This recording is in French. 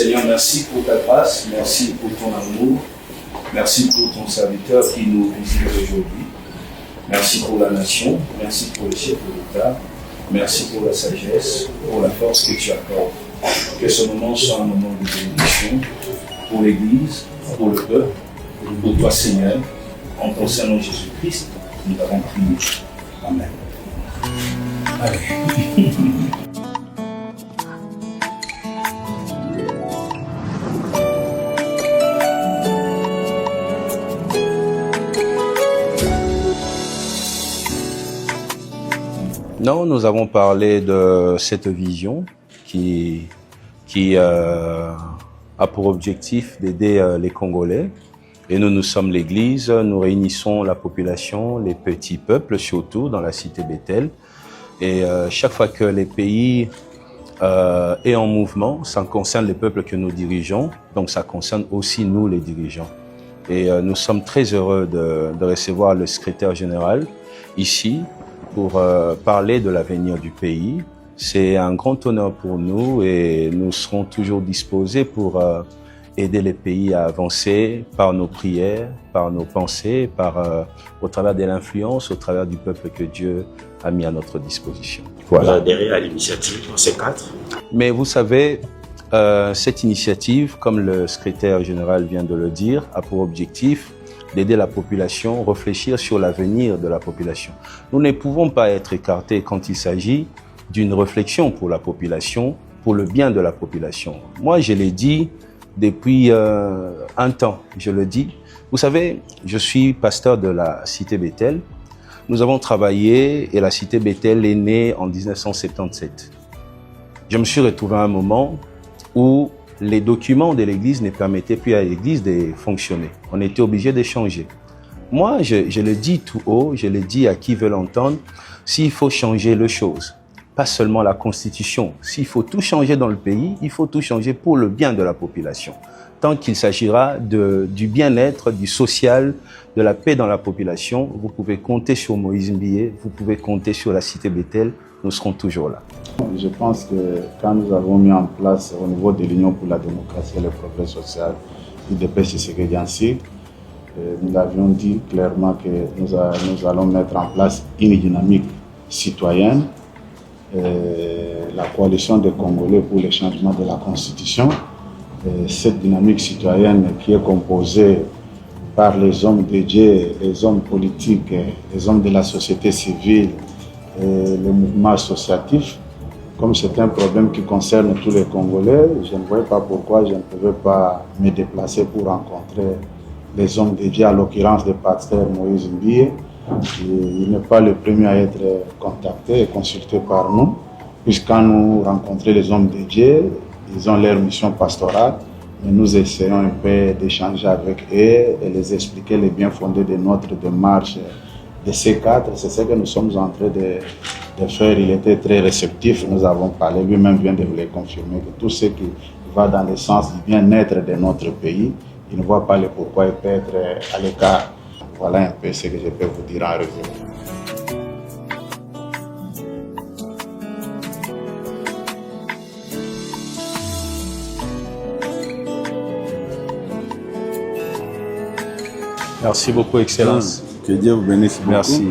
Seigneur, merci pour ta grâce, merci pour ton amour, merci pour ton serviteur qui nous visite aujourd'hui. Merci pour la nation, merci pour le chef de l'État, merci pour la sagesse, pour la force que tu accordes. Que ce moment soit un moment de bénédiction pour l'Église, pour le peuple, pour toi Seigneur, en ton nom Jésus-Christ, nous avons prié. Amen. Allez. Non, nous avons parlé de cette vision qui a pour objectif d'aider les Congolais. Et nous sommes l'Église, nous réunissons la population, les petits peuples surtout dans la cité Bethel. Et chaque fois que les pays est en mouvement, ça concerne les peuples que nous dirigeons, donc ça concerne aussi nous les dirigeants. Et nous sommes très heureux de recevoir le secrétaire général ici pour parler de l'avenir du pays. C'est un grand honneur pour nous et nous serons toujours disposés pour aider les pays à avancer par nos prières, par nos pensées, au travers de l'influence, au travers du peuple que Dieu a mis à notre disposition. Voilà. Vous adhérez à l'initiative dans ces cadres. Mais vous savez, cette initiative, comme le secrétaire général vient de le dire, a pour objectif d'aider la population, réfléchir sur l'avenir de la population. Nous ne pouvons pas être écartés quand il s'agit d'une réflexion pour la population, pour le bien de la population. Moi, je l'ai dit depuis un temps, je le dis. Vous savez, je suis pasteur de la cité Bethel. Nous avons travaillé et la cité Bethel est née en 1977. Je me suis retrouvé à un moment où les documents de l'Église ne permettaient plus à l'Église de fonctionner. On était obligé de changer. Moi, je le dis tout haut, je le dis à qui veut l'entendre, s'il faut changer les choses, pas seulement la Constitution. S'il faut tout changer dans le pays, il faut tout changer pour le bien de la population. Tant qu'il s'agira du bien-être, du social, de la paix dans la population, vous pouvez compter sur Moïse Mbié, vous pouvez compter sur la cité Bethel, nous serons toujours là. Je pense que quand nous avons mis en place au niveau de l'Union pour la démocratie et le progrès social, l'UDPS Tshisekedi, nous avions dit clairement que nous allons mettre en place une dynamique citoyenne, la coalition des Congolais pour le changement de la Constitution. Cette dynamique citoyenne qui est composée par les hommes de Dieu, les hommes politiques, les hommes de la société civile, et le mouvement associatif. Comme c'est un problème qui concerne tous les Congolais, je ne voyais pas pourquoi je ne pouvais pas me déplacer pour rencontrer les hommes de Dieu, à l'occurrence le pasteur Moïse Mbié. Il n'est pas le premier à être contacté et consulté par nous, puisque quand nous rencontrons les hommes de Dieu, ils ont leur mission pastorale, et nous essayons un peu d'échanger avec eux et les expliquer les bien fondés de notre démarche de ces cadres. C'est ce que nous sommes en train de faire. Il était très réceptif, nous avons parlé, lui-même vient de vous le confirmer, que tout ce qui va dans le sens du bien-être de notre pays, il ne voit pas le pourquoi il peut être à l'écart. Voilà un peu ce que je peux vous dire en résumé. Merci beaucoup, Excellence. Que Dieu vous bénisse beaucoup. Merci.